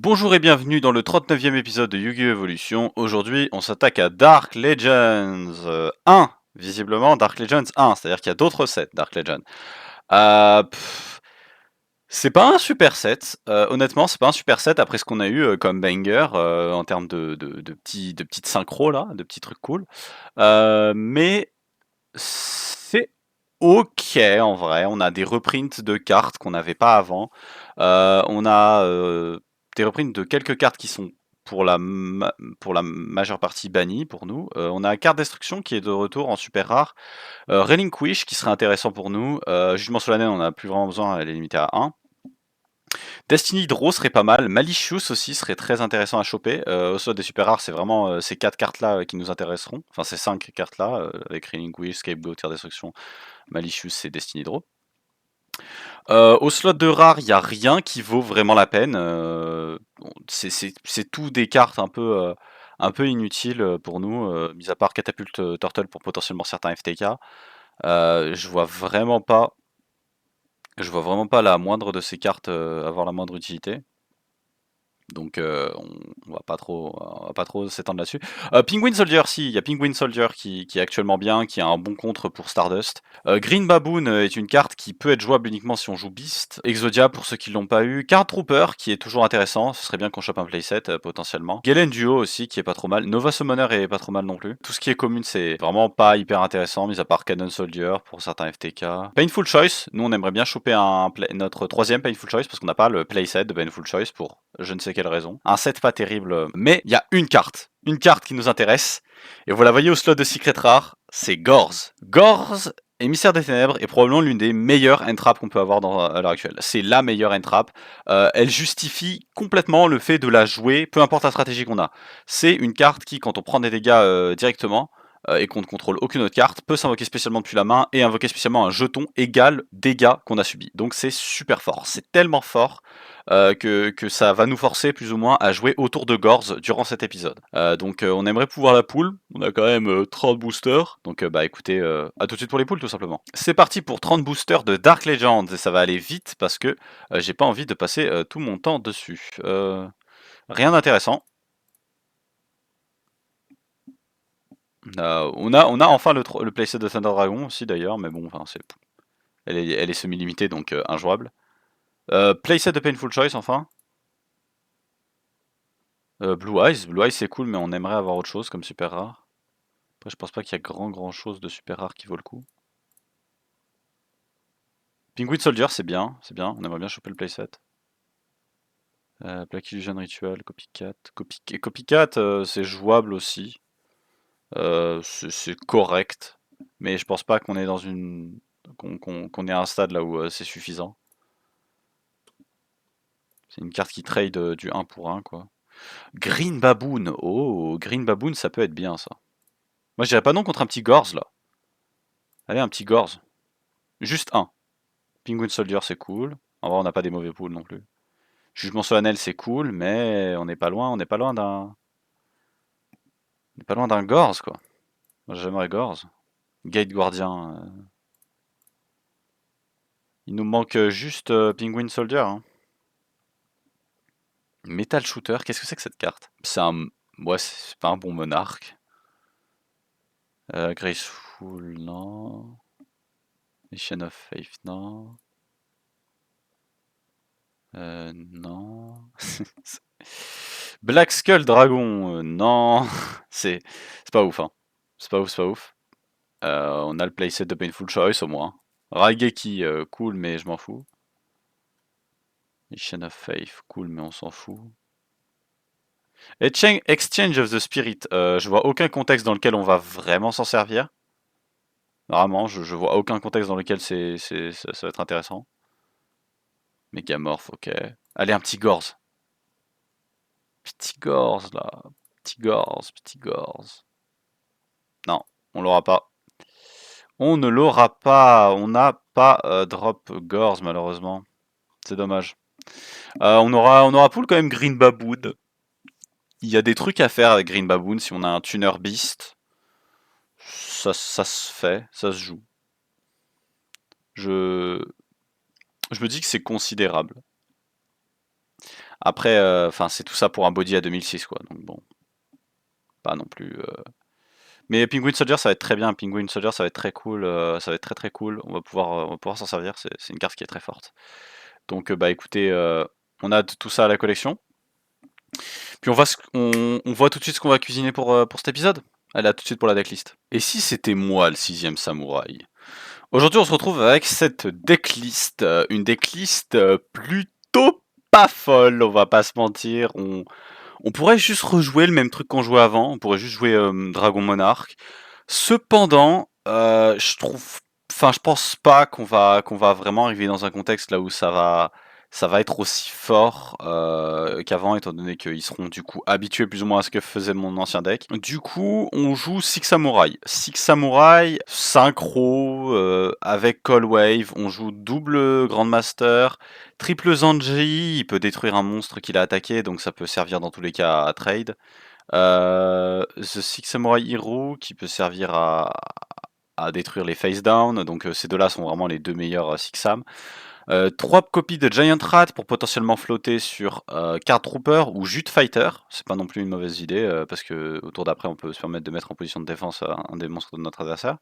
Bonjour et bienvenue dans le 39e épisode de Yu-Gi-Oh! Evolution. Aujourd'hui, on s'attaque à Dark Legends 1, visiblement Dark Legends 1, c'est-à-dire qu'il y a d'autres sets Dark Legends. Euh, pff, c'est pas un super set, honnêtement, c'est pas un super set après ce qu'on a eu comme banger en termes de petites synchros là, de petits trucs cool. Mais c'est ok en vrai, on a des reprints de cartes qu'on n'avait pas avant. On a des reprints de quelques cartes qui sont pour la majeure partie bannies pour nous. On a Carte Destruction qui est de retour en super rare. Relinquish qui serait intéressant pour nous. Jugement Solennel, on n'a plus vraiment besoin, elle est limitée à 1. Destiny Draw serait pas mal. Malicious aussi serait très intéressant à choper. Au slot des super rares, c'est vraiment ces 4 cartes-là qui nous intéresseront. Enfin, ces 5 cartes-là, avec Relinquish, Scapegoat, Carte Destruction, Malicious et Destiny Draw. Au slot de rare, il n'y a rien qui vaut vraiment la peine. C'est tout des cartes un peu inutiles pour nous, mis à part Catapulte Turtle pour potentiellement certains FTK. Je vois vraiment pas, je vois vraiment pas la moindre de ces cartes avoir la moindre utilité. Donc on va pas trop s'étendre là-dessus. Penguin Soldier, si, il y a Penguin Soldier qui est actuellement bien, qui a un bon contre pour Stardust. Green Baboon est une carte qui peut être jouable uniquement si on joue Beast. Exodia pour ceux qui l'ont pas eu. Card Trooper qui est toujours intéressant, ce serait bien qu'on chope un playset potentiellement. Galen Duo aussi qui est pas trop mal. Nova Summoner est pas trop mal non plus. Tout ce qui est commune c'est vraiment pas hyper intéressant, mis à part Cannon Soldier pour certains FTK. Painful Choice, nous on aimerait bien choper notre troisième Painful Choice parce qu'on n'a pas le playset de Painful Choice pour je ne sais quelle raison. Un set pas terrible, mais il y a une carte qui nous intéresse, et vous la voyez au slot de Secret Rare, c'est Gorz. Gorz, Émissaire des Ténèbres, est probablement l'une des meilleures entraps qu'on peut avoir à l'heure actuelle. C'est la meilleure entrap. Elle justifie complètement le fait de la jouer, peu importe la stratégie qu'on a. C'est une carte qui, quand on prend des dégâts directement, et qu'on ne contrôle aucune autre carte, peut s'invoquer spécialement depuis la main et invoquer spécialement un jeton égal dégâts qu'on a subi. Donc c'est super fort. C'est tellement fort que ça va nous forcer plus ou moins à jouer autour de Gorz durant cet épisode. Donc on aimerait pouvoir la pool, on a quand même 30 boosters, donc bah écoutez, à tout de suite pour les pools tout simplement. C'est parti pour 30 boosters de Dark Legends, et ça va aller vite parce que j'ai pas envie de passer tout mon temps dessus. Rien d'intéressant. On a enfin le playset de Thunder Dragon aussi d'ailleurs, mais bon, enfin, elle est semi-limitée donc injouable. Playset de Painful Choice enfin. Blue Eyes c'est cool, mais on aimerait avoir autre chose comme super rare. Après, je pense pas qu'il y a grand chose de super rare qui vaut le coup. Penguin Soldier, c'est bien, on aimerait bien choper le playset. Black Illusion Ritual, Copycat. Copycat, c'est jouable aussi. C'est correct, mais je pense pas qu'on est dans une. Qu'on est à un stade là où c'est suffisant. C'est une carte qui trade du 1 pour 1, quoi. Green Baboon, oh, Green Baboon, ça peut être bien ça. Moi, je dirais pas non contre un petit Gorz là. Allez, un petit Gorz. Juste un. Penguin Soldier, c'est cool. En vrai, on n'a pas des mauvais pools non plus. Jugement solennel, c'est cool, mais on n'est pas loin, on n'est pas loin d'un Gorz, quoi. Moi, j'aimerais Gorz. Gate Guardian. Il nous manque juste Penguin Soldier. Hein. Metal Shooter, qu'est-ce que c'est que cette carte? C'est un. Ouais, c'est pas un bon monarque. Graceful, non. Mission of Faith, non. Non. Black Skull Dragon, non. c'est pas ouf, hein. C'est pas ouf. On a le playset de Painful Choice au moins. Raigeki, cool, mais je m'en fous. Mission of Faith, cool, mais on s'en fout. Exchange of the Spirit, je vois aucun contexte dans lequel on va vraiment s'en servir. Vraiment, je vois aucun contexte dans lequel ça va être intéressant. Megamorph, ok. Allez, un petit Gorz. Petit Gorz, là. Petit Gorz. Non, on l'aura pas. On ne l'aura pas. On n'a pas drop Gorz, malheureusement. C'est dommage. On aura pool quand même Green Baboon. Il y a des trucs à faire avec Green Baboon si on a un tuner Beast. Ça se fait, ça se joue. Je me dis que c'est considérable. Après, enfin, c'est tout ça pour un body à 2006, quoi. Donc bon, pas non plus. Mais Penguin Soldier, ça va être très bien. Penguin Soldier, ça va être très cool. Ça va être très très cool. On va pouvoir s'en servir. C'est une carte qui est très forte. Donc, bah écoutez, on a tout ça à la collection. Puis on voit tout de suite ce qu'on va cuisiner pour cet épisode. Allez, à tout de suite pour la decklist. Et si c'était moi le 6ème samouraï? Aujourd'hui, on se retrouve avec cette decklist. Une decklist plutôt pas folle, on va pas se mentir. On pourrait juste rejouer le même truc qu'on jouait avant. On pourrait juste jouer Dragon Monarch. Cependant, je pense pas qu'on va vraiment arriver dans un contexte là où ça va être aussi fort qu'avant, étant donné qu'ils seront du coup habitués plus ou moins à ce que faisait mon ancien deck. Du coup, on joue Six Samurai. Six Samurai, synchro, avec Call Wave. On joue double Grandmaster, triple Zanji. Il peut détruire un monstre qu'il a attaqué, donc ça peut servir dans tous les cas à trade. The Six Samurai Hero qui peut servir à détruire les face down, donc ces deux-là sont vraiment les deux meilleurs Six Sam. 3 copies de Giant Rat pour potentiellement flotter sur Card Trooper ou Jute Fighter. C'est pas non plus une mauvaise idée parce que au tour d'après on peut se permettre de mettre en position de défense un des monstres de notre adversaire.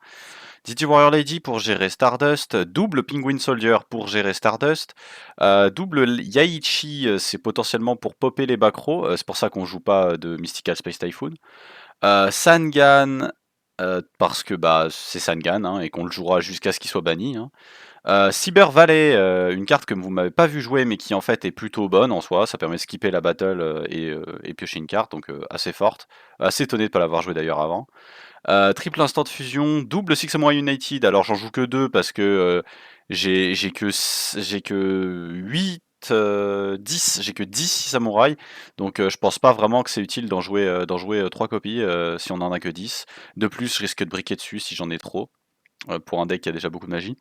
DT Warrior Lady pour gérer Stardust, double Penguin Soldier pour gérer Stardust, double Yaichi, c'est potentiellement pour popper les backrows, c'est pour ça qu'on joue pas de Mystical Space Typhoon. Sangan, parce que bah, c'est Sangan hein, et qu'on le jouera jusqu'à ce qu'il soit banni. Hein. Cyber Valley, une carte que vous m'avez pas vu jouer mais qui en fait est plutôt bonne en soi, ça permet de skipper la battle et piocher une carte, donc assez forte. Assez étonné de ne pas l'avoir joué d'ailleurs avant. Triple instant de fusion, double Six Samurai United, alors j'en joue que 2 parce que j'ai que 8, 10, j'ai que 10 samouraïs, donc je pense pas vraiment que c'est utile d'en jouer 3 copies si on en a que 10. De plus, je risque de briquer dessus si j'en ai trop, pour un deck qui a déjà beaucoup de magie.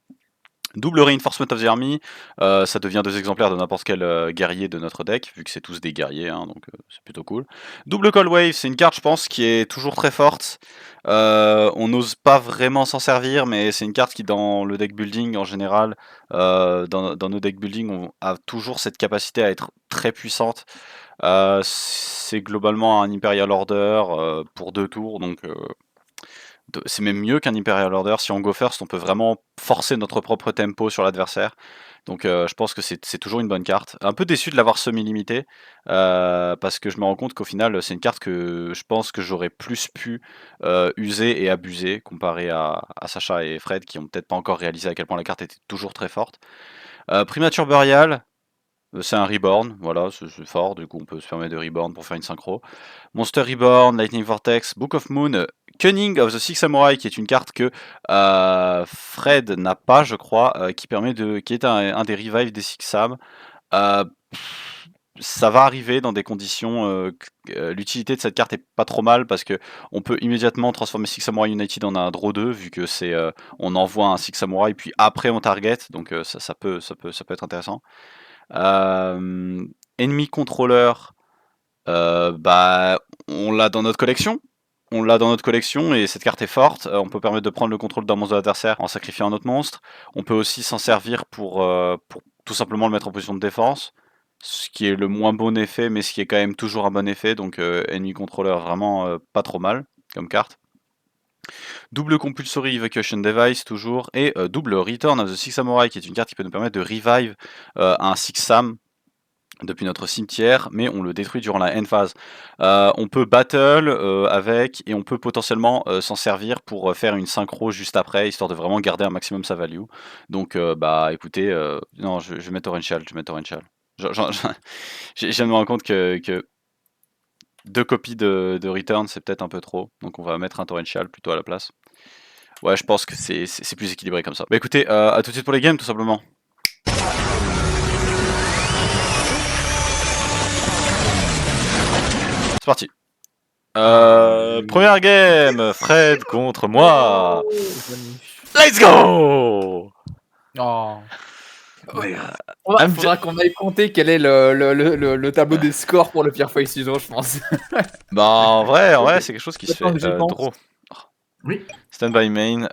Double Reinforcement of the Army, ça devient 2 exemplaires de n'importe quel guerrier de notre deck, vu que c'est tous des guerriers, hein, donc c'est plutôt cool. Double Cold Wave, c'est une carte, je pense, qui est toujours très forte. On n'ose pas vraiment s'en servir, mais c'est une carte qui, dans le deck building en général, dans nos deck building, on a toujours cette capacité à être très puissante. C'est globalement un Imperial Order pour 2 tours, donc c'est même mieux qu'un Imperial Order. Si on go first, on peut vraiment forcer notre propre tempo sur l'adversaire. Donc je pense que c'est toujours une bonne carte. Un peu déçu de l'avoir semi-limité, parce que je me rends compte qu'au final, c'est une carte que je pense que j'aurais plus pu user et abuser, comparé à Sacha et Fred, qui ont peut-être pas encore réalisé à quel point la carte était toujours très forte. Primature Burial, c'est un Reborn, voilà, c'est fort, du coup on peut se permettre de Reborn pour faire une synchro. Monster Reborn, Lightning Vortex, Book of Moon, Cunning of the Six Samurai, qui est une carte que Fred n'a pas, je crois, qui est un des revives des Six Sam. Ça va arriver dans des conditions. L'utilité de cette carte est pas trop mal parce que on peut immédiatement transformer Six Samurai United en un draw 2 vu que c'est on envoie un Six Samurai puis après on target, donc ça peut être intéressant. Ennemi contrôleur, bah, on l'a dans notre collection. On l'a dans notre collection et cette carte est forte. On peut permettre de prendre le contrôle d'un monstre de l'adversaire en sacrifiant un autre monstre. On peut aussi s'en servir pour tout simplement le mettre en position de défense. Ce qui est le moins bon effet, mais ce qui est quand même toujours un bon effet. Donc ennemi contrôleur, vraiment pas trop mal comme carte. Double Compulsory Evacuation Device toujours, et double Return of the Six Samurai, qui est une carte qui peut nous permettre de revive un Six Sam depuis notre cimetière, mais on le détruit durant la end phase. On peut battle avec, et on peut potentiellement s'en servir pour faire une synchro juste après, histoire de vraiment garder un maximum sa value. Donc bah écoutez, non, je vais mettre Torrential, je viens de me rendre compte que 2 copies de Return, c'est peut-être un peu trop, donc on va mettre un Torrential plutôt à la place. Ouais, je pense que c'est plus équilibré comme ça. Bah écoutez, à tout de suite pour les games, tout simplement. C'est parti. Première game, Fred contre moi. Let's go. Oh. Ouais. Faudra qu'on aille compter quel est le tableau des scores pour le Pierre Feuille Ciseaux, je pense. Bah en vrai, c'est quelque chose qui se fait. Draw. Oui. Stand by main,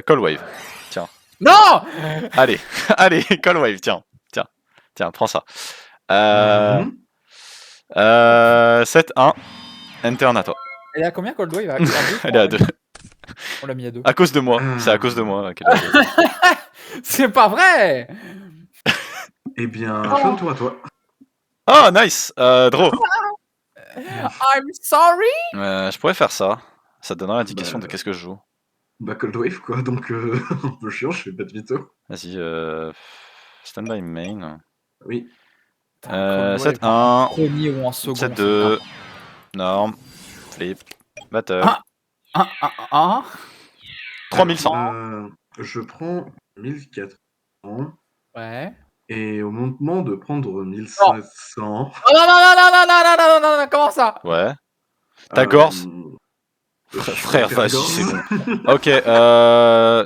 Call Wave. Tiens. Non. Allez, allez, Call Wave, tiens, prends ça. Euh, Mhm. 7-1. Interne à toi. Elle est à combien Cold Wave? Elle est à 2. On l'a mis à 2. À cause de moi. C'est à cause de moi qu'elle est à 2. C'est pas vrai! Eh bien, fin de tour à toi. Oh, nice. Draw. I'm sorry! Je pourrais faire ça. Ça te donnera l'indication Bah, de qu'est-ce que je joue. Bah, Cold Wave, quoi, donc un peu chiant, je fais pas de veto. Vas-y, stand by main. Oui. Cold Wave, 7-1. en premier ou en second. 7-2. Norme. Flip. Battle. Ah. 3100. Je prends 1400. Ouais. Et au moment de prendre 1500. Oh non, comment ça? Ouais. Ta Gorse. Frère, vas-y, c'est bon. Ok,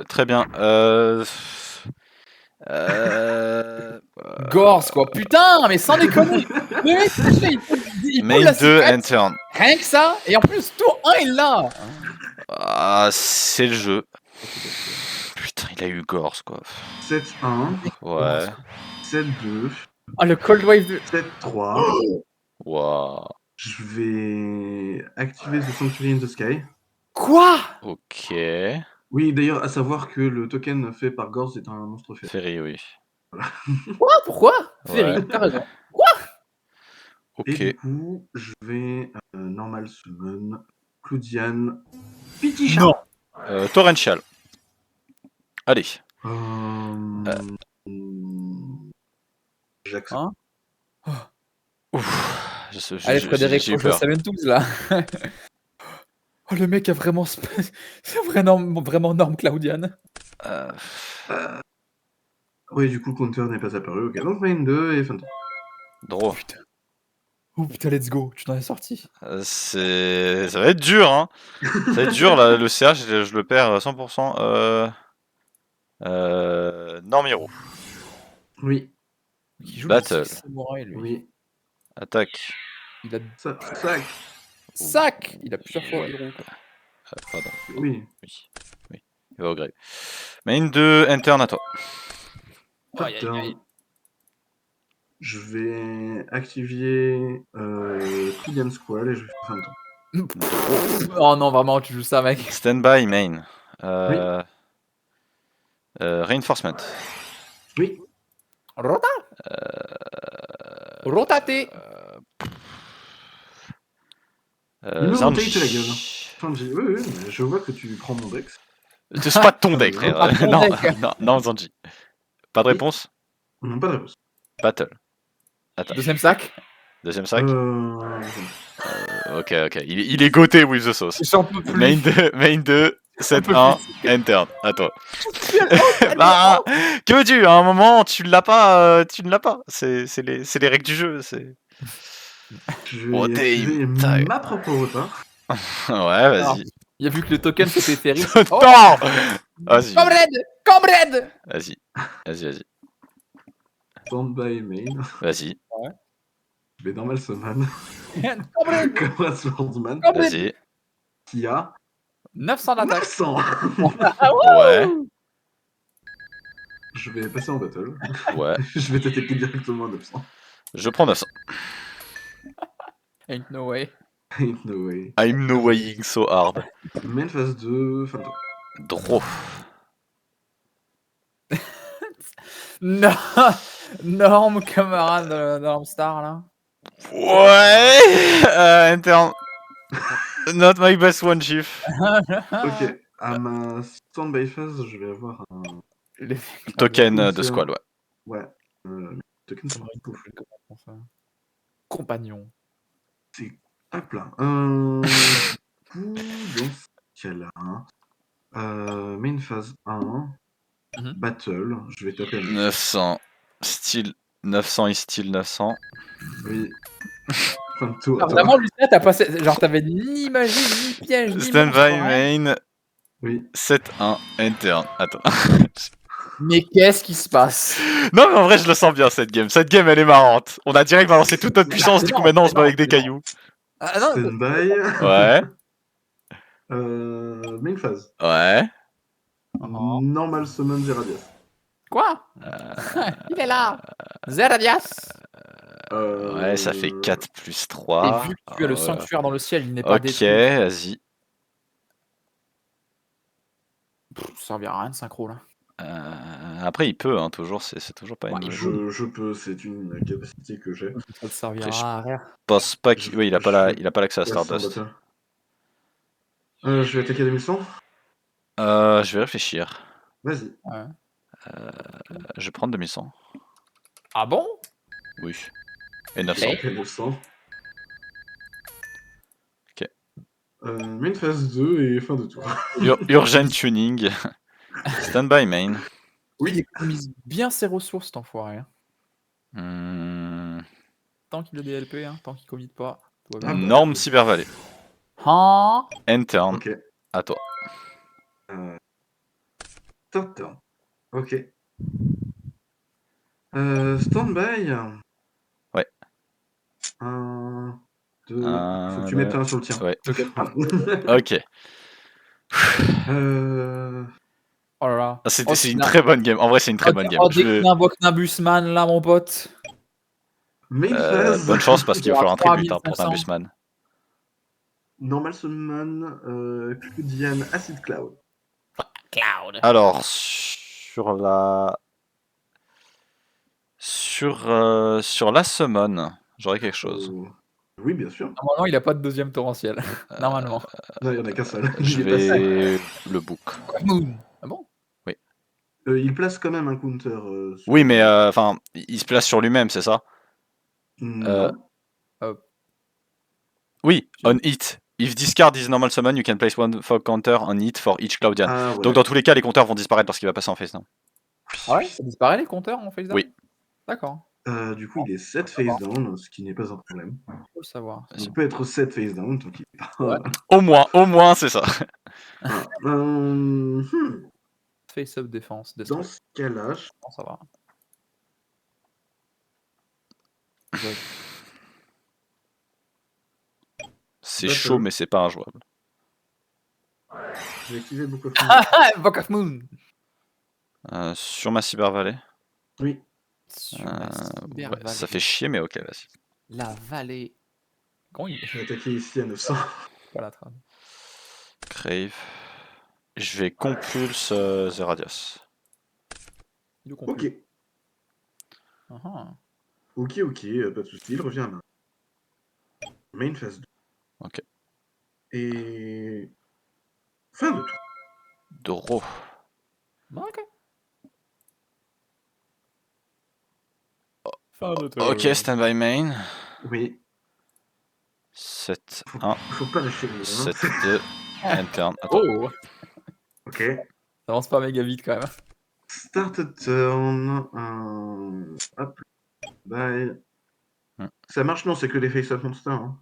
très bien. Gorse, quoi. Putain, mais sans déconner. Le mec, il Main la 2 secrète, interne. rien que ça. Et en plus, tour 1, il l'a. Ah, c'est le jeu. Putain, il a eu Gorse, quoi. 7-1. Ouais. 7-2. Ah, le Cold Wave 2. 7-3. Waouh. Je vais activer The Sanctuary in the Sky. Quoi? Ok. Oui, d'ailleurs, à savoir que le token fait par Gorse est un monstre fait. Ferry, oui. Quoi? Pourquoi? Ouais. Ferry, t'as raison. Ok. Et du coup, je vais normal summon Claudiane Pitichat. Non. Torrential. Allez. J'accepte. Hein? Ouf. Allez, Frédéric, j'ai eu faut que je peur. savais tous là. Oh, le mec a vraiment. C'est vraiment norme, Claudiane. Oui, du coup, le counter n'est pas apparu. Ok, donc main 2 et fin de tour. Draw. Oh putain, let's go, tu t'en es sorti. Ça va être dur, hein. Ça va être dur, là, le CH, je le perds à 100%. Normiro. Oui. Qui joue Battle. le samouraï, lui. Oui. Attaque. Il a Sac. sac. Il a plusieurs fois héros. Pardon. Oui. Oui. Il va au gré. Main 2, interne à toi. Aïe, aïe, aïe. Je vais activer Claudiane Squall et je vais faire fin de tour. Oh non, vraiment, tu joues ça, mec. Standby main. Reinforcement. Oui. Rota. Rotate. Il me Zanji. rotate la gueule. Zanji. Oui, mais je vois que tu prends mon Dex. C'est pas ton deck, frère. Pas ton non, deck. non, Zanji. Pas de réponse? Non, pas de réponse. Battle. Attends. Deuxième sac. Deuxième sac? Euh... Ok. Il est goté with the sauce. J'en peux plus. Main 2, 7-1, interne. À toi. Oh, Bah, que veux-tu? À un moment, tu ne l'as pas. C'est les règles du jeu. Je Oh, vais activer damn. ma propre rota. Ouais, vas-y. Il a vu que le token c'était terrible. Oh. Non. Vas-y. Comrade. Vas-y. Standby main. Vas-y. Ouais. Je vais normal summon. Comrade. Comme un swordsman. Vas-y. Qui a 900 d'attaque. 900. Ouais. Je vais passer en battle. Ouais. Je vais t'attaquer directement à 900. Je prends 900. Ain't no way. Ain't no way. I'm no weighing so hard. Main phase 2, fin de tour. Draw. Non. Norme camarade de Normstar là. Ouais. Interne. Not my best one, chief. Ok. À ma standby phase, je vais avoir un Token de squad, ouais. Ouais. Token ça marche pouf. Compagnon. C'est à plein. Du coup, dans ce cas-là, main phase 1, battle, je vais taper à 900. Style 900 et style 900. Oui. Fin de tour. Ah, vraiment, Lucien, t'as passé. Genre, t'avais ni magie, ni piège, ni. Standby main. Oui. 7-1 interne. Attends. Mais qu'est-ce qui se passe? Non, mais en vrai, je le sens bien cette game. Cette game, elle est marrante. On a direct balancé toute notre puissance, du coup, maintenant, on se bat avec des cailloux. Ah non. Standby. Ouais. Main phase. Ouais. Normal summon Zeradias. Quoi? Il est là. Zeradias. Ouais, ça fait 4 plus Et 3. vu que tu as le sanctuaire dans le ciel, il n'est pas Ok, détruit. vas-y. Ça servira à rien de synchro là. Après, il peut, hein, toujours, c'est toujours pas Ouais, une. il peut. Je peux, c'est une capacité que j'ai. Ça te Après, je servira à rien. pense pas Je qu'il. Oui, il a pas l'accès à passe en Stardust. battle. Je vais attaquer 2100. Je vais réfléchir. Vas-y. Ouais. Je vais prendre 2100. Ah bon? Oui. Et 900. Ok. 900. Ok. Main phase 2 et fin de tour. Urgent tuning. Standby main. Oui. Il économise bien ses ressources, cet enfoiré. Hein. Hmm, Tant qu'il a des LP, hein, tant qu'il commit pas, tout va bien. Ah bah, Norme Cyber Valley. Hein? End turn. ok. À toi. Top turn. Ok. Standby. Ouais. 1, 2. Faut que tu mettes un sur le tien. Ouais. Token pas. Ok. Oh là là. C'est une très bonne game. En vrai, c'est une très bonne game. Oh, dès qu'il invoque Nimbusman, là, mon pote. Main phase. Bonne chance parce qu'il va falloir un tribute hein, pour 3500. Nimbusman. Normal Summon, Cloudian, Acid Cloud. Cloud. Alors, sur la summon, j'aurais quelque chose. Oui, bien sûr. Normalement, il a pas de deuxième torrentiel. Normalement. Non, il y en a qu'un seul. Je Il est passé. vais le book. Moon. Ah bon? Il place quand même un counter. Oui, mais enfin, il se place sur lui-même, c'est ça? Non. Oui, on hit. If discard is normal summon, you can place one fog counter on hit for each Cloudian. Ah, ouais. Donc dans tous les cas, les compteurs vont disparaître lorsqu'il va passer en face down. Ah ouais? Ça disparaît les compteurs en face down? Oui. D'accord. Du coup, il est 7 face down, ce qui n'est pas un problème. Faut le savoir. Il peut être 7 face down, tant qu'il est pas. Ouais. Au moins, c'est ça. Voilà. Face-up défense. Dans ce cas-là, Bon, ça va. C'est chaud, mais c'est pas injouable. j'ai activé beaucoup de Book of Moon. Sur ma Cyber Valley. Oui. Sur la cyber Ouais, vallée. ça fait chier, mais ok, vas-y. La vallée. Comment il Je vais attaquer ici à 900. pas la trame. Crave. Je vais compulse The Radius. Il nous Ok. conclut. Ok, pas de soucis, il revient à main. Main phase 2. Ok. Et. Fin de tour. Doro. Ok. Ok, standby main. Oui. 7, Faut, 1, faut pas lâcher le 7, 2, interne. Oh! Ok. Ça avance pas méga vite quand même. Start turn. Hop. Bye. Ça marche, non, c'est que des face-up monsters. Hein.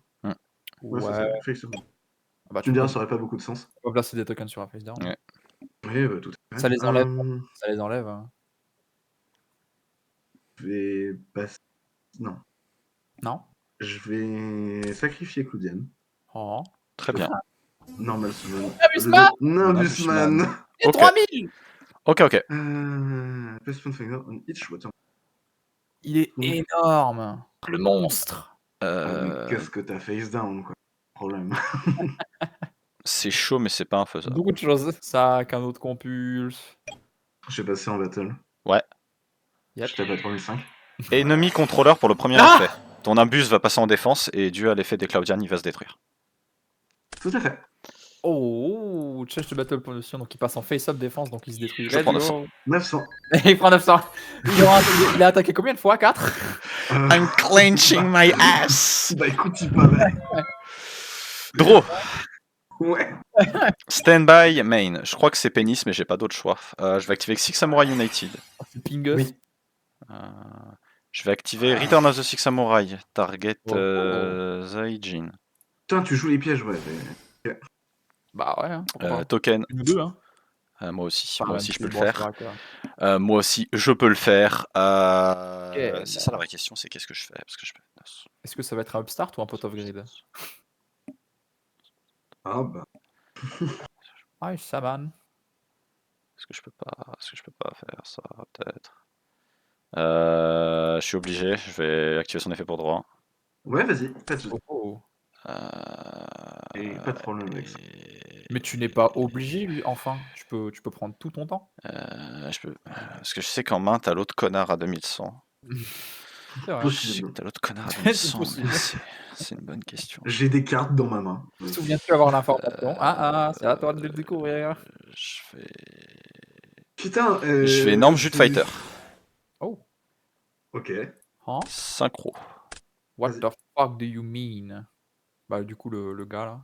Ouais, c'est ça, face-up. Bah, tu me diras, ça aurait pas beaucoup de sens. On va placer des tokens sur un face down. Ouais. Oui, bah, tout à fait. Ça les enlève. Ça les enlève. Je vais passer. Non. Non? Je vais sacrifier Cloudian. Oh. Très bien. Normal summon. Nimbusman Nimbusman. Et 3000! Ok. Place one finger on each water. Il est énorme. Le monstre. Qu'est-ce que t'as face down, quoi. Problème. C'est chaud, mais c'est pas infaisable. Beaucoup de choses. Ça, qu'un autre compulse. Je vais passer en battle. Ouais. Yep. Je tape à 3005. Ennemi contrôleur pour le premier effet. Ton imbus va passer en défense et dû à l'effet des Cloudian, il va se détruire. Tout à fait. Oh, change to battle position, donc il passe en face-up défense, donc il se détruit. Je prends 900. 900. Il prend 900. Il a attaqué combien de fois? 4? I'm clenching my ass. Bah écoute, il paraît. Draw. Ouais. Standby main. Je crois que c'est pénis, mais j'ai pas d'autre choix. Je vais activer Six Samurai United. Pingus. Oui. Je vais activer Return of the Six Samurai. Target Zaijin. Putain, tu joues les pièges, ouais. Bah ouais, hein, pourquoi pas. Token. Une ou deux, hein. Moi aussi, Enfin, moi aussi je peux le bon, faire. c'est vrai, quoi. Moi aussi, je peux le faire. Ok, C'est ça la vraie question, c'est qu'est-ce que je fais parce que je peux... Est-ce que ça va être un upstart ou un pot of grid? Ah bah. Ah, Shaman. Est-ce que je peux pas faire ça peut-être Je suis obligé, je vais activer son effet pour droit. Ouais, vas-y, pas de soucis. Oh. Et pas de problème avec ça. Mais tu n'es pas obligé, lui, enfin. Tu peux prendre tout ton temps. Je peux... Parce que je sais qu'en main, t'as l'autre connard à 2100. C'est vrai. Je sais Possible. que t'as l'autre connard à C'est 2100, possible. mais c'est une bonne question. J'ai des cartes dans ma main. Souviens-tu avoir l'information? C'est à toi de le découvrir. Je vais... Putain, Je fais énorme jus de fighter. Oh. Ok. Hein? Synchro. What Vas-y. the fuck do you mean? Bah, du coup, le gars là.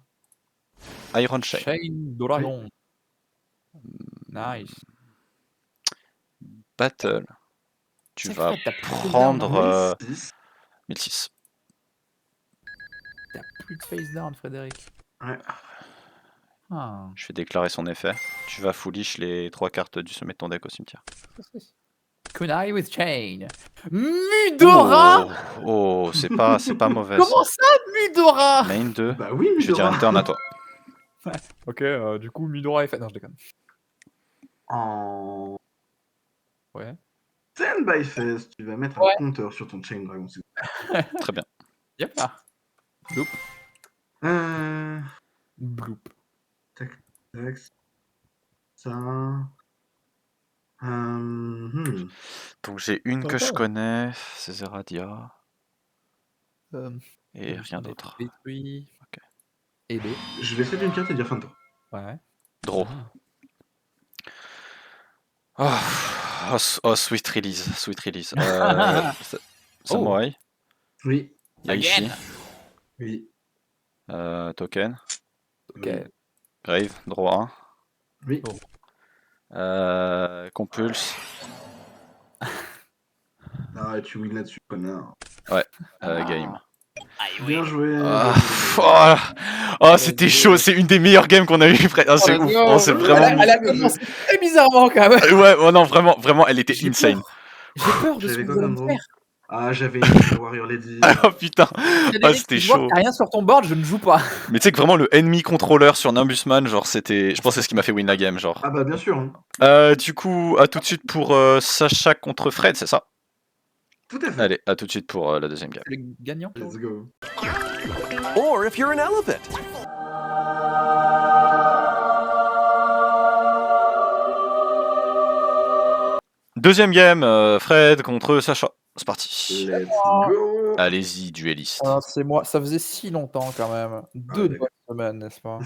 Iron Chain. Shane Dragon. Nice. Battle. Tu C'est vas vrai, t'as plus de face prendre down, 1006. 1006. T'as plus de face down, Frédéric. Ouais. Ah. Je vais déclarer son effet. Tu vas foolish les 3 cartes du sommet de ton deck au cimetière. Kunai with chain. Mudora. Oh, c'est pas mauvais. Comment ça, Mudora? Main 2. Bah oui, Je vais dire Mudora. une turn à toi. Ok, du coup, Mudora est fait. Non, je déconne. En Ouais. Stand by Phase, tu vas mettre Ouais. un compteur sur ton Chain Dragon. Très bien. Yep. Ah. Bloop. Bloop. Tac, tac. Ça. Donc j'ai une que je connais, c'est Zeradia. Et rien d'autre. Détruit. Ok. Et B. Je vais set une carte et dire fin de tour. Ouais. Draw. Oh, sweet release, sweet release. Samouraï. Oui. Aichi. Oui. Token. Ok. Oui. Grave, draw 1. Oui. Compulse. Ah, tu win là-dessus, connard. Ouais, game. Bien joué. C'était chaud, c'est une des meilleures games qu'on a eu. C'est ouf, on s'est vraiment Elle a commencé très bizarrement quand même. Ouais, non, vraiment, elle était insane. J'ai peur de ce J'avais que quoi vous allez comme me draw? faire. Ah, j'avais une Warrior Lady. Oh putain, c'était Tu vois chaud. qu'il y a rien sur ton board, je ne joue pas. Mais tu sais que vraiment le enemy controller sur Nimbusman, genre c'était, je pense que c'est ce qui m'a fait win la game, genre. Ah bah bien sûr. Hein. Du coup, à tout de suite pour Sacha contre Fred, c'est ça? Tout à fait. Allez, à tout de suite pour la deuxième game. Le gagnant. Let's go. Or if you're an elephant. Deuxième game, Fred contre Sacha. C'est parti. Let's go. Allez-y, dueliste. C'est moi, ça faisait si longtemps quand même. 2 d'accord. bonnes semaines, n'est-ce pas?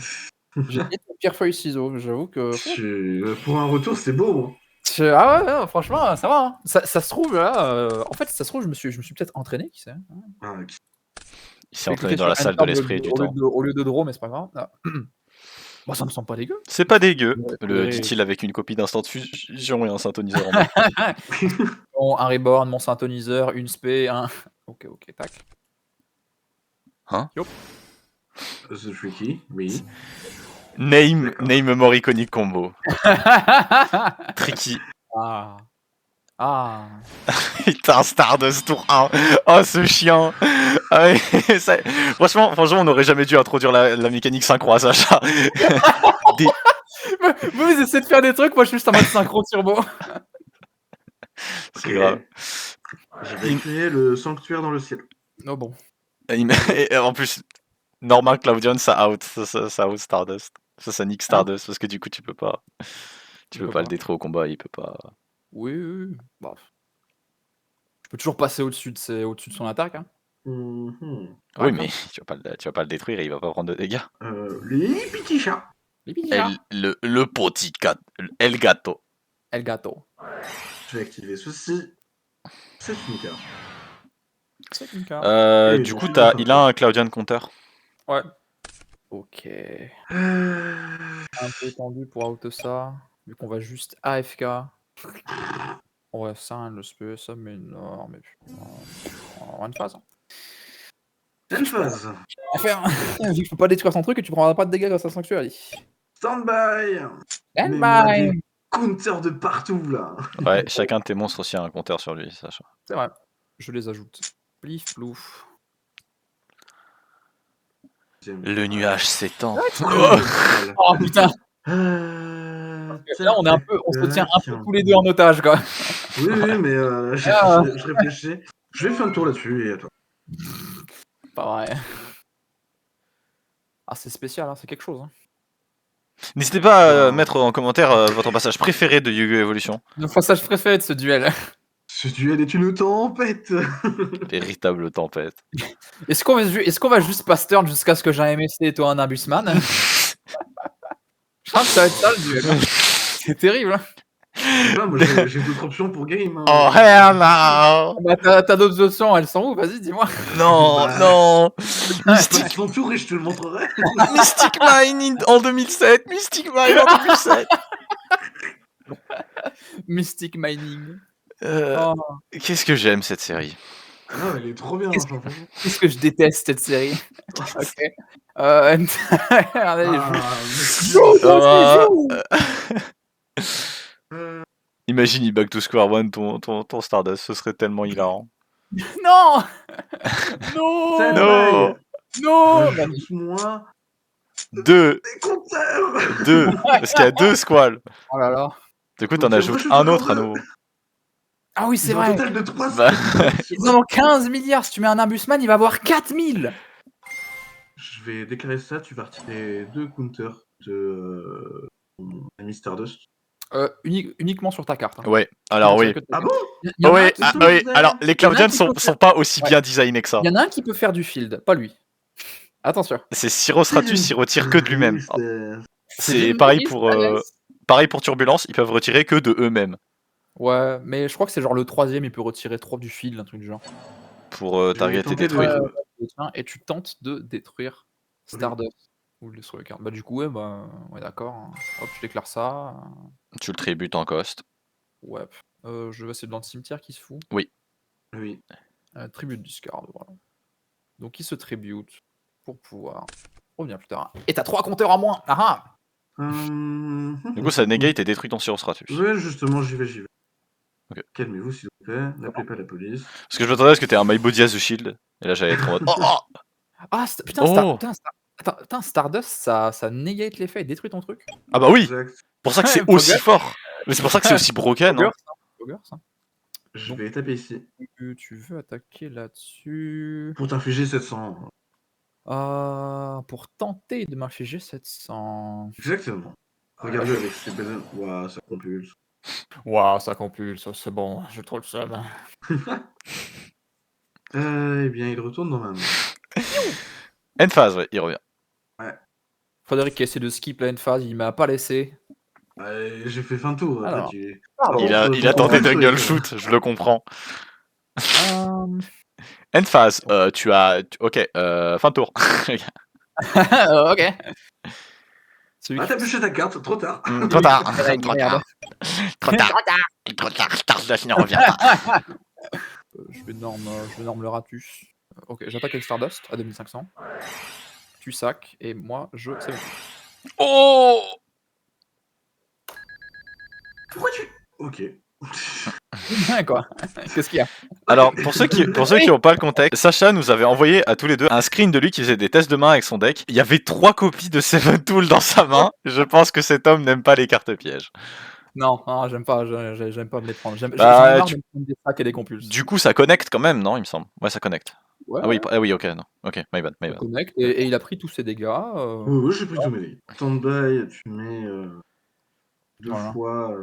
J'ai été pierre feuille ciseaux, j'avoue que. Pour un retour, c'est beau. Ah ouais, franchement, ça va. Hein. Ça se trouve là. En fait, ça se trouve, je me suis peut-être entraîné, qui sait. Hein. Ah, ok. Il s'est entraîné dans la salle de l'esprit et du temps. Au lieu de draw, mais c'est pas grave. Ah. Bon, ça me semble pas dégueu. C'est pas dégueu, Ouais. dit-il avec une copie d'instant de fusion et un synthoniseur en main. Bon, un reborn, mon synthoniseur, une spé, un. Ok, tac. Hein? Yop. The Tricky, oui. Name more iconic combo. Tricky. Ah. Putain, Stardust tour 1. Oh, ce chien. Ah ouais, franchement, on aurait jamais dû introduire la mécanique synchro à Sacha. Vous essayez de faire des trucs, moi je suis juste en mode synchro turbo. C'est grave. Je vais créer le sanctuaire dans le ciel. Oh bon. Et en plus, normal Cloudion, ça out Stardust. Ça nique Stardust parce que du coup, tu peux pas le détruire au combat, il peut pas. Oui. Bah. Je peux toujours passer au-dessus de son attaque. Hein. Oui, mais tu vas pas le détruire et il va pas prendre de dégâts. Les petits chats. Le petit cat. El gato. El gato. Je vais activer ceci. C'est une carte. C'est une carte. Du coup, il a un Cloudion counter. Ouais. Ok. Un peu tendu pour out ça. Vu qu'on va juste AFK. On va ça, le SP, ça, mais non, mais en une phase. Une phase. Enfin, vu que je peux pas détruire son truc et tu prendras pas de dégâts grâce à Sanctuaire, allez. Stand by. Stand by. Counter de partout là. Ouais, chacun de tes monstres aussi a un compteur sur lui, Sacha. C'est vrai. Je les ajoute. Plif, plouf. Le nuage s'étend. Oh putain. Là, on se tient un peu tous les deux en otage, quoi. Oui, oui, mais je réfléchis. Je vais faire un tour là-dessus et à toi. Pas vrai. Ah, c'est spécial, hein, c'est quelque chose. Hein. N'hésitez pas à mettre en commentaire votre passage préféré de Yu-Gi-Oh! Evolution. Le passage préféré de ce duel. Ce duel est une tempête. Véritable tempête. Est-ce qu'on va juste pass turn jusqu'à ce que j'ai un MSC et toi un Imbusman? Je crois que ça va être ça le duel. C'est terrible. Hein. Moi j'ai d'autres options pour game. Hein. Oh hell no! Bah, t'as d'autres options, elles sont où? Vas-y, dis-moi. Non, non! Mystic ton tour et je te le montrerai. Mystic Mine en 2007! Mystic Mine en 2007! Mystic Mining. Qu'est-ce que j'aime cette série. Ah, elle est trop bien. Qu'est-ce que je déteste cette série. Ok. Allez, Imagine Back to Square One ton Stardust, ce serait tellement hilarant. Non. Non. Non. Non. Moi. 2. Des compteurs. 2. Parce qu'il y a 2 squalls. Oh là là. Du coup, t'en ajoutes un autre à nouveau. Ah oui, c'est Ils ont vrai. un total de 3 Bah. Ils en ont 15 milliards. Si tu mets un Imbusman, il va avoir 4000. Je vais déclarer ça. Tu vas retirer 2 counters de ami Stardust. Uniquement sur ta carte. Hein. Ouais, alors oui. Ah bon? Oui, alors les Cloudians sont pas aussi bien designés que ça. Il y en a un qui peut faire du field, pas lui. Attention. C'est Sirostratus, il retire que de lui-même. C'est pareil pour Turbulence, ils peuvent retirer que de eux-mêmes. Ouais, mais je crois que c'est genre le 3ème, il peut retirer 3 du field, un truc du genre. Pour target et détruire. Et tu tentes de détruire Stardust. Ou le sur le carte. Bah du coup, ouais d'accord. Hop, je déclare ça. Tu le tributes en cost. Ouais. Je vais essayer dans le cimetière qui se fout. Oui. Oui. Tribute discard, voilà. Donc il se tribute pour pouvoir revenir plus tard. Et t'as 3 compteurs en moins. Ah Du coup, ça negate et détruit ton Sirostratus. Ouais, justement, j'y vais. Okay. Calmez-vous, s'il vous plaît. N'appelez pas la police. Parce que je m'attendais à ce que t'aies un My Body as the Shield. Et là, j'allais être en mode. Ah, putain, Stardust, ça negate l'effet et détruit ton truc. Ah bah oui. Exact. C'est pour ça que c'est aussi fort. Mais c'est pour ça que c'est aussi broken. Hein. Je vais taper ici. Tu veux attaquer là-dessus. Pour t'infliger 700. Pour tenter de m'infliger 700. Exactement. Regarde-le avec ses belles. Waouh, ça compulse. Waouh, ça compulse, c'est bon, je trouve le seum. Eh bien, il retourne dans ma main. End phase, ouais, il revient. Ouais. Frédéric qui essaie de skip la end phase, il m'a pas laissé. J'ai fait fin tour. Alors, il a tenté de gueule shoot, je le comprends. End phase, ok, fin de tour. Ok. T'as bûché ta carte, trop tard. Trop tard. Trop tard. Stardust ne revient pas. Je vais norme le ratus. Ok, j'attaque avec Stardust à 2500. Tu sacs et moi je. C'est bon. Oh. Pourquoi tu. Ok. Quoi? Qu'est-ce qu'il y a? Alors, pour ceux qui n'ont pas le contexte, Sacha nous avait envoyé à tous les deux un screen de lui qui faisait des tests de main avec son deck. Il y avait 3 copies de Seven Tool dans sa main. Je pense que cet homme n'aime pas les cartes pièges. Non, j'aime pas me les prendre. J'en ai Bah, marre de me prendre des tracks et des compulses. Du coup, ça connecte quand même, non, il me semble. Ouais, ça connecte. Ouais, Ah oui, ok, non. Ok, my bad. ça connecte et il a pris tous ses dégâts. Oui, j'ai pris tous mes dégâts. Stand-by, tu mets 2 fois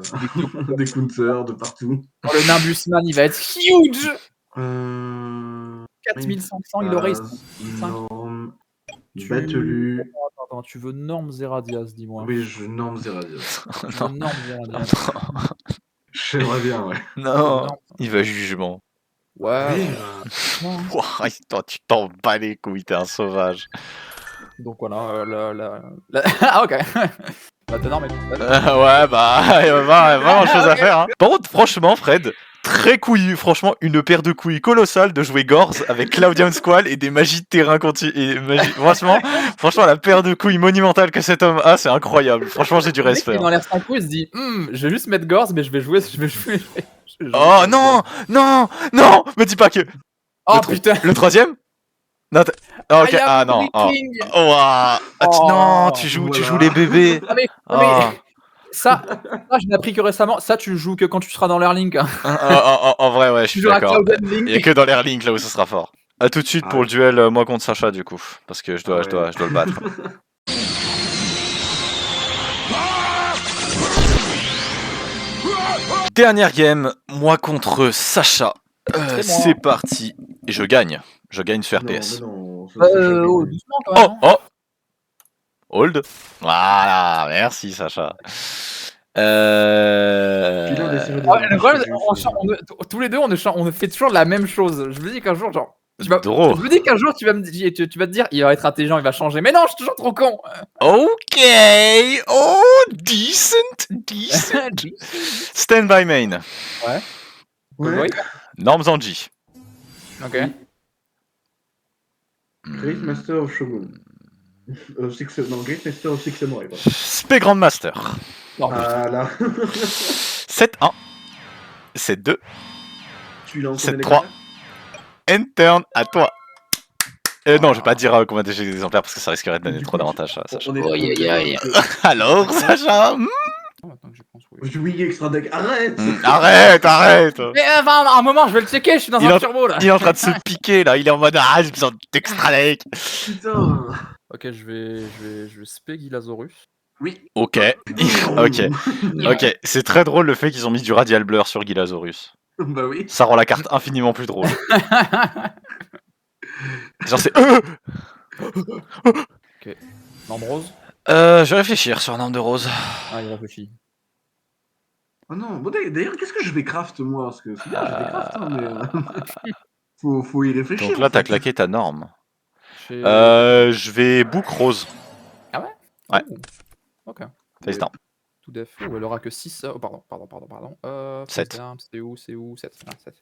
des counters de partout. Oh, le Nimbusman, il va être huge. 4500, il aurait norme. Battelu. Attends, tu veux norme Zeradias, dis-moi. Oui, je norme Zeradias. Norme Zeradias. J'aimerais bien, ouais. Non, il va jugement. Ouais. Wow, tu t'en bats les couilles, t'es un sauvage. Donc voilà, ah ok. Bah t'es normal. Ouais, bah, il y a vraiment chose à faire. Hein. Par contre, franchement, Fred, très couillu. Franchement, une paire de couilles colossales de jouer Gorz avec Cloudian Squall et des magies de terrain continu. Franchement, la paire de couilles monumentale que cet homme a, c'est incroyable. Franchement, j'ai du respect. Dans l'air synchro, il se dit, je vais juste mettre Gorz, mais je vais jouer. Oh non, me dis pas que. Oh putain. Le 3ème? Non, ok, non. Non, tu joues les bébés. Ça, je l'ai appris que récemment. Ça, tu le joues que quand tu seras dans l'Air Link. Hein. En vrai, ouais, je Tu suis joueras d'accord. Cloud and Link. Il y a que dans l'Air Link là où ce sera fort. A tout de suite Ah pour ouais. le duel moi contre Sacha du coup, parce que je dois le battre. Dernière game, moi contre Sacha. C'est parti. Et je gagne. Je gagne sur RPS. Non, ça change Doucement quand même. Oh, oh. Hold. Voilà, merci Sacha. Le problème, tous les deux, on fait toujours la même chose. Je me dis qu'un jour, genre, je me dis qu'un jour, tu vas te dire, il va être intelligent, il va changer. Mais non, je suis toujours trop con. Ok. Oh, decent. Stand by main. Ouais. Norms Angie. Ok. Great Master of Shogun. Great Master of Six Samurai. Spé Grandmaster. Voilà. 7-1. 7-2. Tu l'as en 7-3. Turn à toi. Non, je vais pas dire combien j'ai d'exemplaires parce que ça risquerait de donner trop d'avantages à Sacha. Alors, Sacha Oui, extra deck. Arrête. Arrête. Mais à un moment, je vais le checker, je suis dans un turbo là. Il est en train de se piquer là, il est en mode ah, j'ai besoin d'extra deck. Putain. Ok, je vais spé Gilasaurus. Oui. Ok, c'est très drôle le fait qu'ils ont mis du Radial Blur sur Gilasaurus. Bah oui. Ça rend la carte infiniment plus drôle. Genre c'est Ok. Norme rose. Je vais réfléchir sur un nombre de roses. Ah, il réfléchit. Oh non, bon, d'ailleurs, qu'est-ce que je vais craft moi? Parce que c'est bien, je vais craft, mais. faut y réfléchir. Donc là, t'as claqué ta norme. Je vais book rose. Ah ouais? Ouais. Ok. Face down. Tout def. Oh, elle aura que 6. Oh, pardon. 7. C'est où 7. Ah, 7.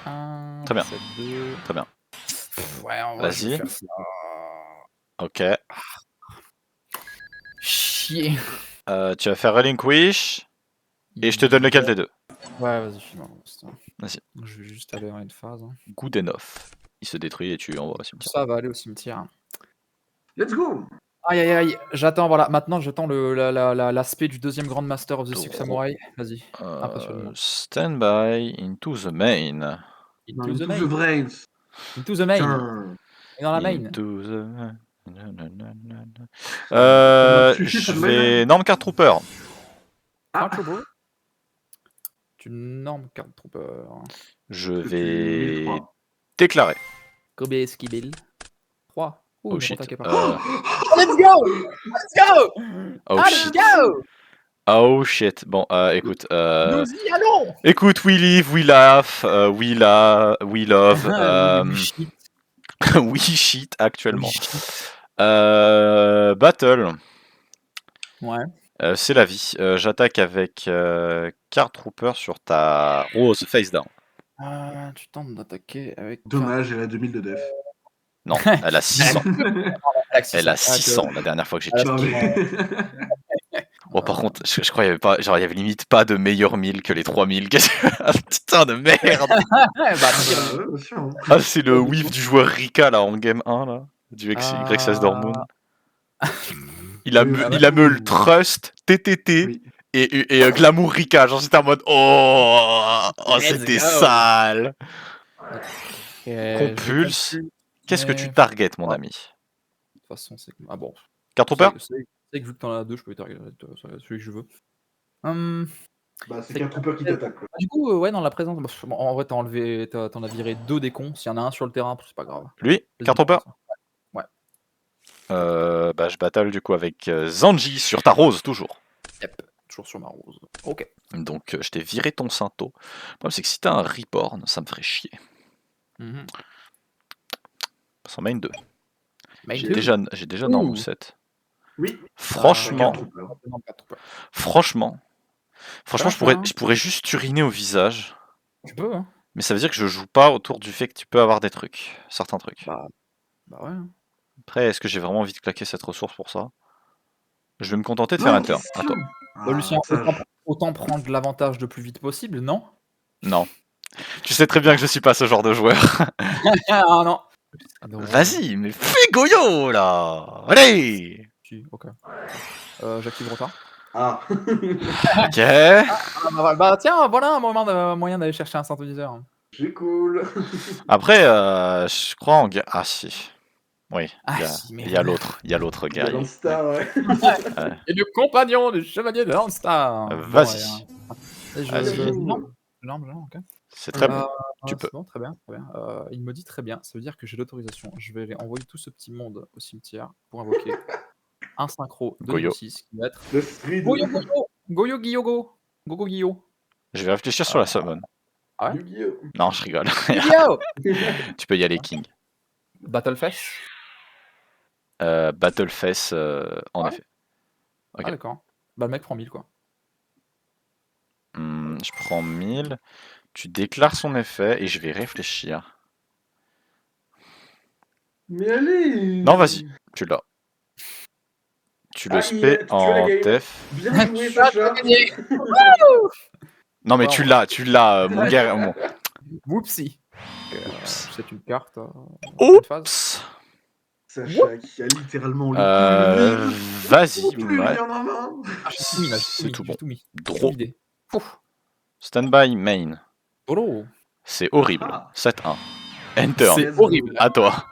7-1. Très bien. 7-2. Très bien. Ouais, en vrai, je vais Vas-y. faire ça. Ok. Chier. Tu vas faire Relinquish. Et je te donne lequel des deux. Ouais, vas-y, file-moi. Vas-y. Je vais juste aller en une phase. Good enough. Il se détruit et tu envoies au cimetière. Ça va aller au cimetière. Let's go. Aïe, j'attends, voilà. Maintenant, j'attends l'aspect du deuxième Grand Master of the Six Samurai. Vas-y. Stand by into the main. Into the brains. Into the main. Putain. Et dans la main. Into the main. Je vais Norm Card Trooper. Ah, Trooper. Tu normes Card Trooper. Je vais déclarer. Kobe Esquibil. 3. Oh shit. Let's go! Let's go! Oh Let's shit. go! Oh shit. Bon, écoute. Nous y allons! Écoute, we live, we laugh, we love. We shit actuellement. Battle. Ouais. C'est la vie. J'attaque avec Card Trooper sur ta rose face down. Tu tentes d'attaquer avec. Dommage, elle a 2000 de def. Non, elle a 600. Elle a 600 la dernière fois que j'ai checké. Bon, par contre, je crois qu'il y avait pas, genre, il y avait limite pas de meilleur 1000 que les 3000. Putain de merde! Ah, c'est le whiff du joueur Rika là en game 1 là, du Y16 Dortmund. Il a me le trust, TTT et glamour Rika. Genre, c'était en mode oh c'était sale. Compulse. Qu'est-ce que tu targetes, mon ami? De toute façon, c'est. Ah bon. Card Trooper? C'est que vu que t'en as deux, je peux targeter celui que je veux. Bah, c'est Card Trooper qui t'attaque. Du coup, ouais, dans la présence. En vrai, t'en as viré 2 des cons. S'il y en a un sur le terrain, c'est pas grave. Lui? Card Trooper? Ouais. Bah, je battle du coup avec Zanji sur ta rose, toujours. Yep, toujours sur ma rose. Ok. Donc, je t'ai viré ton Cinto. Le problème, c'est que si t'as un Reborn, ça me ferait chier. Sans main 2. J'ai déjà Norm 7. Oui. Franchement, je pourrais juste uriner au visage. Tu peux, hein. Mais ça veut dire que je joue pas autour du fait que tu peux avoir des trucs. Certains trucs. Bah ouais. Après, est-ce que j'ai vraiment envie de claquer cette ressource pour ça? Je vais me contenter de faire un turn. À toi. Lucien, autant prendre l'avantage le plus vite possible, non? Non. Tu sais très bien que je suis pas ce genre de joueur. Ah non. Vas-y, mais fais Goyo là. Allez. Ok. J'active retard. Ah. Ok. Bah tiens, voilà un moyen d'aller chercher un synthétiseur. C'est cool. Après, je crois en... Ah si. Oui, Ah il y a, si, mais il y a l'autre. Il y a l'autre Il y a guerrier. Star, ouais. Ouais. Et le compagnon du chevalier de Landstar. Vas-y. Vas-y. Ok. C'est très bon. Euh, Tu peux. c'est bon, très bien, très bien. Il me dit très bien, ça veut dire que j'ai l'autorisation. Je vais aller envoyer tout ce petit monde au cimetière pour invoquer un synchro de niveau Goyo. 6 qui va être Le speed. Goyo Goyo Goyo Guyogo Gogo Guyo. Je vais réfléchir sur la summon. Ah ouais Yu-Gi-Oh! Non, je rigole. Yu-Gi-Oh Tu peux y aller, King. Battlefest. Battlefest, en Ouais. effet. Ok. Ah d'accord. Bah le mec prend 1000 quoi. Je prends 1000. Tu déclares son effet et je vais réfléchir. Mais allez! Non, vas-y. Tu l'as. Tu le Ah, spé tu as la en game. def. Bien joué, Tu as Sacha! gagné. Non, mais Ouais, tu on- l'as, mon gars. Whoopsie. Oups. C'est une carte. Une phase. Oups. Sacha qui a littéralement le coup Vas-y. plus Ouais. rien en main. Ah, j'ai tout mis là, j'ai C'est tout bon. tout mis. Tout Draw. vidé. Ouf. Standby main. Oh. C'est horrible. Ah. 7-1. Enter. C'est Let's go. horrible. À toi.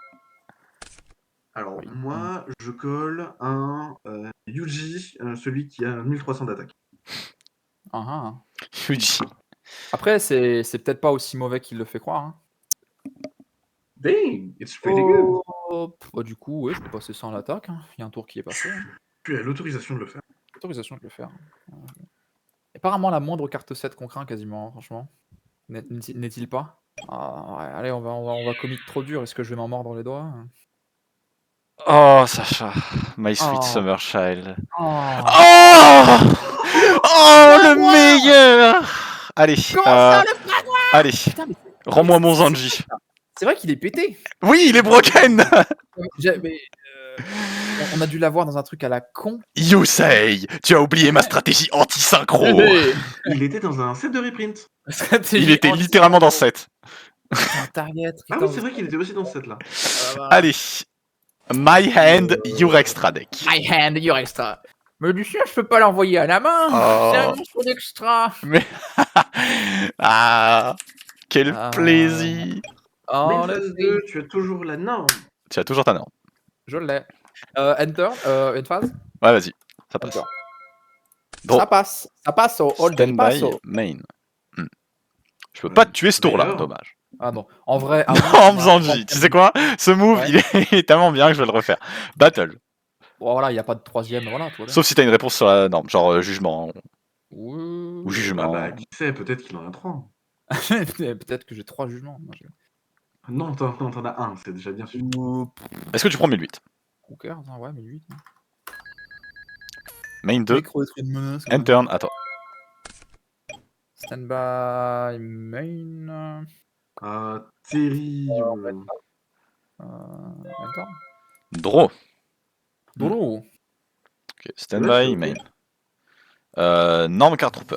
Alors, Oui. moi, je colle un Yuji, celui qui a 1300 d'attaque. Ah, ah. Fuji. Après, c'est peut-être pas aussi mauvais qu'il le fait croire. Hein. Dang, it's pretty good. Bah, du coup, ouais, je peux passer sans l'attaque. Hein. Il y a un tour qui est passé. Hein. Tu as l'autorisation de le faire. Autorisation de le faire. Apparemment, la moindre carte 7 qu'on craint quasiment, franchement. N'est-il pas Ah, ouais, allez, on va commit trop dur. Est-ce que je vais m'en mordre les doigts Oh, Sacha. My sweet Oh. summer child. Oh. Oh, oh le meilleur. Allez. Allez. Putain, mais Rends-moi mon Zanji. c'est vrai qu'il est pété. Oui, il est broken. Mais, on a dû l'avoir dans un truc à la con. Yusei, tu as oublié ma stratégie anti-synchro. Il était dans un set de reprint. Il était littéralement dans 7. Un target. Ah oui, c'est vrai qu'il était aussi dans ce set là. Allez. My hand, your extra deck. My hand, your extra. Mais Lucien, je peux pas l'envoyer à la main. Oh. C'est un monstre d'extra. Mais... ah, quel Ah. plaisir. Oh, Mais le phase 2, tu as toujours la norme. Tu as toujours ta norme. je l'ai. Enter, une phase. Ouais, vas-y, ça passe. Enter. Draw. Ça passe au hold del Standby passo. main. Je peux pas te tuer ce tour-là, D'ailleurs. dommage. Ah non, en vrai. En faisant J. Tu sais quoi? Ce move, Ouais. il est tellement bien que je vais le refaire. Battle. Bon, voilà, il n'y a pas de troisième. Voilà, toi. Sauf si t'as une réponse sur la norme, genre jugement Ou ou jugement. Qui sait, peut-être qu'il en a 3. Peut-être que j'ai 3 jugements. Non, Non, t'en as un, c'est déjà bien sûr. Est-ce que tu prends 1008? Ok, attends, ouais, mais 8. Main 2. Enter, à toi. Standby main. Ah, terrible. Enter. Draw. Dolo. Ok, standby main. Norme card trooper.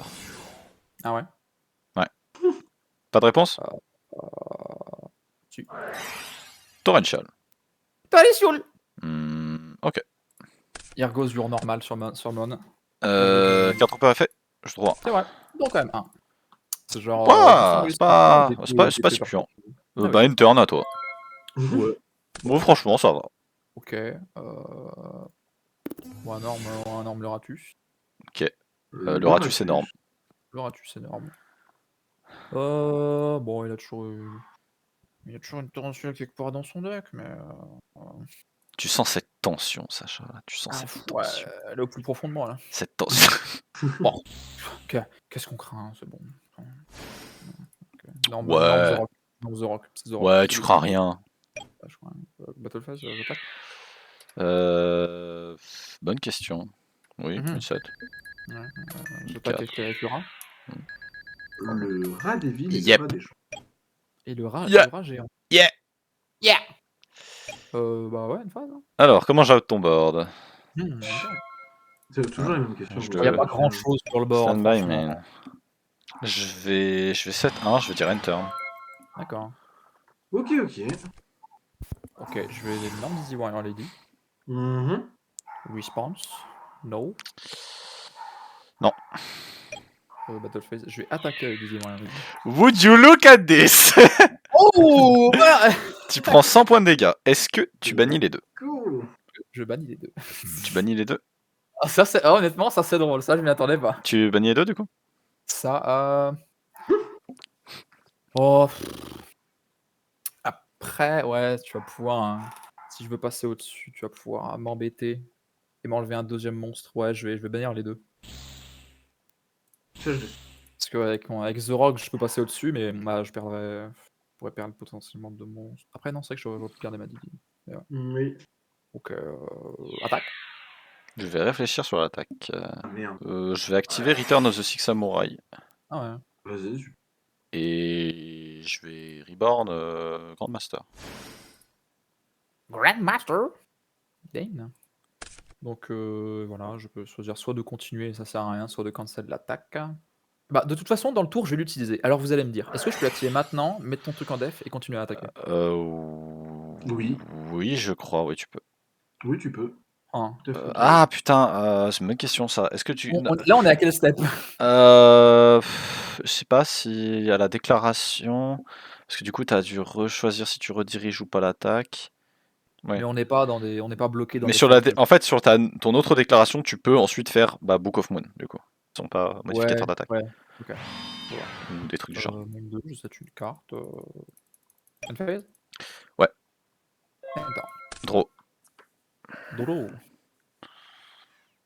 Ah ouais. Pas de réponse? Si. Torrential. Torrential. Ok. Ergo jour normal sur Mon. Card trooper est fait. Je droit. C'est vrai. Donc quand même 1. C'est genre. Ouah, c'est pas si puant. Bah, une turn à toi. Ouais. Bon, franchement, ça va. Ok. Bon, un norme le ratus. Ok. Le ratus est énorme. Le ratus c'est énorme. Bon, il a toujours une torrential quelque part dans son deck, mais. Tu sens cette tension, Sacha. Tu sens cette tension. Elle est au plus profond de moi là. Cette tension. Bon. Qu'est-ce qu'on craint, c'est bon. Norme Ouais. The Rock. Ouais, tu crains rien. Battleface, j'attaque. Bonne question. Oui, une 7. J'attaque avec le rat. Le rat des villes et Yep. le rat des champs. Et le rat, Yeah. le rat géant. Yeah. Bah ouais, une phase. Hein. Alors, comment j'out ton board? C'est toujours la même question. Je Il n'y a pas grand chose sur le board. Standby franchement. main. Je vais 7-1, je vais dire enter. D'accord. Ok. Ok, je vais les normes Easy One Lady. Mhm. Response. No. Battle Phase. Je vais attaquer avec deuxième moyen. Would you look at this? Oh voilà. Tu prends 100 points de dégâts. Est-ce que tu bannis les deux? Cool. Je bannis les deux. Tu bannis les deux? Ah, ça, c'est... honnêtement, ça c'est drôle. Ça, je m'y attendais pas. Tu bannis les deux du coup? Ça, oh. Après, ouais, tu vas pouvoir. Hein, si je veux passer au-dessus, tu vas pouvoir m'embêter et m'enlever un deuxième monstre. Ouais, je vais bannir les deux. Ça, je- Parce qu'avec avec The Rock, je peux passer au-dessus, mais bah, je pourrais perdre potentiellement deux monstres. Après, non, c'est vrai que j'aurais pu garder ma divine. Oui. Donc, attaque. Je vais réfléchir sur l'attaque. Ah, merde. Je vais activer Return of the Six Samurai. Ah ouais. Vas-y. Et je vais Reborn Grandmaster. Grandmaster Dane. Donc voilà, je peux choisir soit de continuer, ça sert à rien, soit de cancel l'attaque. Bah, de toute façon, dans le tour, je vais l'utiliser. Alors vous allez me dire, est-ce que je peux l'activer maintenant, mettre ton truc en def et continuer à attaquer? Oui. Oui, je crois, oui, tu peux. Oui, tu peux. Hein. Tout à fait. Ah putain, c'est une bonne question ça. Est-ce que tu. Là, on est à quel step? Je sais pas si à la déclaration. Parce que du coup, tu as dû rechoisir si tu rediriges ou pas l'attaque. Ouais. Mais on n'est pas bloqué dans Mais des sur trucs. en fait, sur ton autre déclaration, tu peux ensuite faire Book of Moon, du coup. Ils sont pas modificateurs d'attaque. Ouais, ok. Ou des trucs du genre. Même 2, je set une carte. End phase? Ouais. Attends. Draw. Dolo.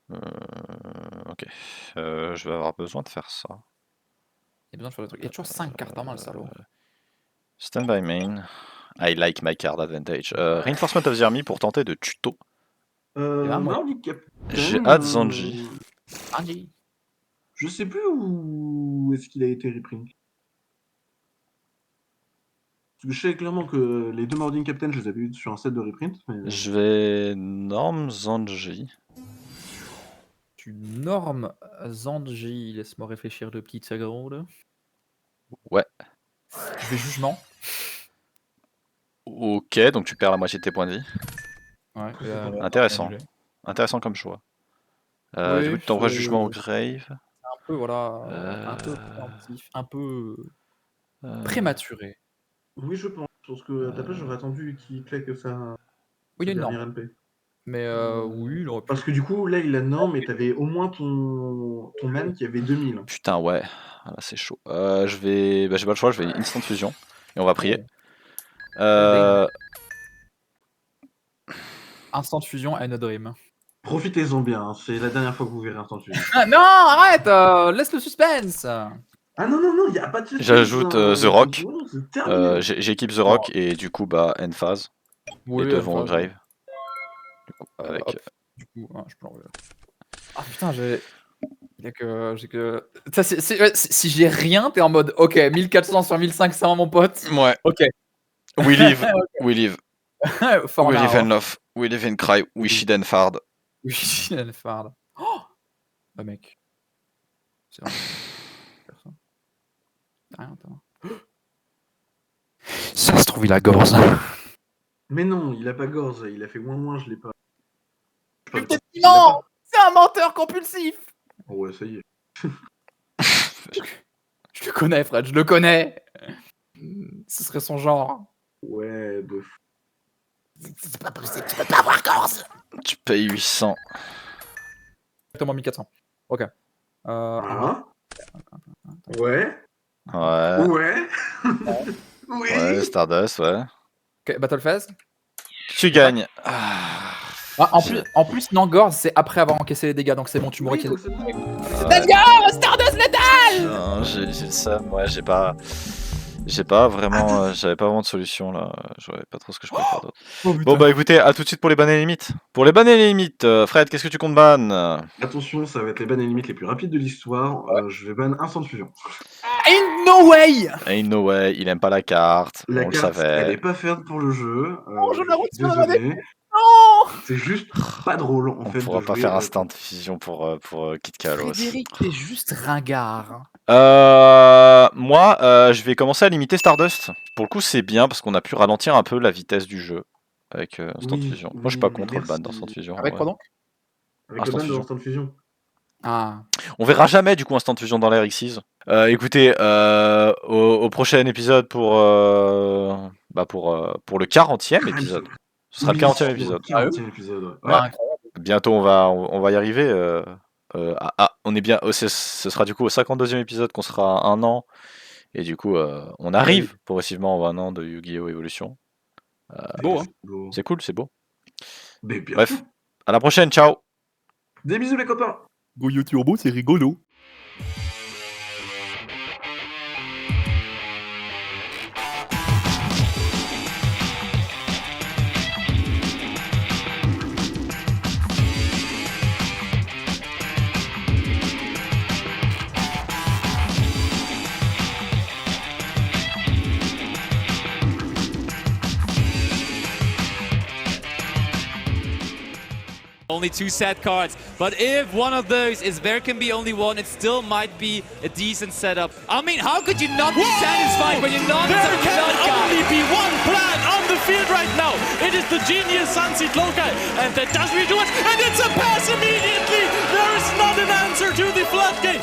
Ok. Je vais avoir besoin de faire ça. Il y a besoin de faire des trucs. Il y a toujours 5 cartes en main, le salaud. Stand by main. I like my card advantage. Reinforcement of the Army pour tenter de tuto. Nordic Captain. J'ai hâte Zanji. Andy. Je sais plus où est-ce qu'il a été reprint. Parce que je sais clairement que les deux Morning Captain, je les avais eu sur un set de reprint. Mais... Je vais norm Zanji. Tu normes Zanji. Laisse-moi réfléchir 2 petites secondes. Ouais. Je vais jugement. Ok, donc tu perds la moitié de tes points de vie. Ouais. Intéressant. Intéressant comme choix. Oui, du coup, tu t'envoies jugement au grave. Un peu, voilà. Un peu préemptif. Un peu prématuré. Oui, je pense. Parce que à ta place, j'aurais attendu qu'il claque ça. Oui, il y a une norme. LP. Mais oui, il aurait pu. Parce que du coup, là, il a norme et t'avais au moins ton man qui avait 2000. Putain, ouais. Ah, là, c'est chaud. Je vais. Bah, j'ai pas le choix, je vais instant fusion. Et on va prier. Instant fusion and a dream. Profitez-en bien, hein. C'est la dernière fois que vous verrez Instant Fusion. Ah non, arrête, laisse le suspense. Ah non, il n'y a pas de suspense. J'ajoute The Rock. J'équipe The Rock Oh. et du coup, bah, end phase. Oui, et devant au grave. Du coup, avec... Du coup, je peux l'enlever. Ah putain, j'ai que... Ça, si j'ai rien, t'es en mode, ok, 1400 sur 1500, mon pote. Ouais. Ok. We live, Okay. we live. For we now. live and love, we live and cry, we shit and fard. We shit and fard. Oh bah mec. C'est vrai. Personne. Rien, t'as... Ça se trouve, il a gorze. Mais non, il a pas gorze, il a fait moins, je l'ai pas. Effectivement, c'est un menteur compulsif. Oh ouais, ça y est. Je le connais, Fred, je le connais. Ce serait son genre. Ouais, de fou. C'est pas possible, tu peux pas avoir gorze. Tu payes 800. Exactement 1400. Ok. Voilà. Ouais. Ouais. Ouais. Oui. Ouais, Stardust, ouais. Ok, Battle Phase. Tu gagnes. En plus, non, gorze, c'est après avoir encaissé les dégâts, donc c'est bon, tu m'aurais kill. donc c'est bon. Let's go, Stardust Lethal. Non, j'ai le seum, ouais, j'ai pas vraiment, j'avais pas vraiment de solution là, je savais pas trop ce que je pouvais faire d'autre. Bon bah écoutez, à tout de suite pour les bannes et limites. Pour les bannes et les limites, Fred, qu'est-ce que tu comptes ban? Attention, ça va être les bannes et limites les plus rapides de l'histoire. Je vais ban Instant Fusion. Ain't no way. Ain't no way, il aime pas la carte, La on carte, le savait. elle est pas faite pour le jeu. Oh, je la retire dans désolé. Non. C'est juste pas drôle en fait. On pourra de pas jouer, faire Instant Fusion pour Kid Kalos. Frédéric, t'es juste ringard. Moi, je vais commencer à limiter Stardust. Pour le coup, c'est bien parce qu'on a pu ralentir un peu la vitesse du jeu avec Instant Fusion. Moi, je suis pas contre le ban d'Instant Fusion. Avec quoi donc? Avec le ban de Instant Fusion. Ah. On verra jamais du coup Instant Fusion dans l'air Xyz. Écoutez, au prochain épisode pour le 40e épisode. Ce sera le 40e épisode. 40e épisode, ouais. Ouais. Bientôt on va y arriver. On est bien. Ce sera du coup au 52e épisode qu'on sera à 1 an. Et du coup, on arrive progressivement à 1 an de Yu-Gi-Oh! Evolution. Beau, hein. C'est cool, c'est beau. Mais bien Bref, sûr. à la prochaine, ciao! Des bisous les copains. Goyo Turbo, c'est rigolo. Only 2 set cards, but if one of those is there can be only one, it still might be a decent setup. I mean, how could you not be satisfied when you're not There can only be one plan on the field right now. It is the genius Sunseed Lokai, and that does redo it, and it's a pass immediately. There is not an answer to the floodgate.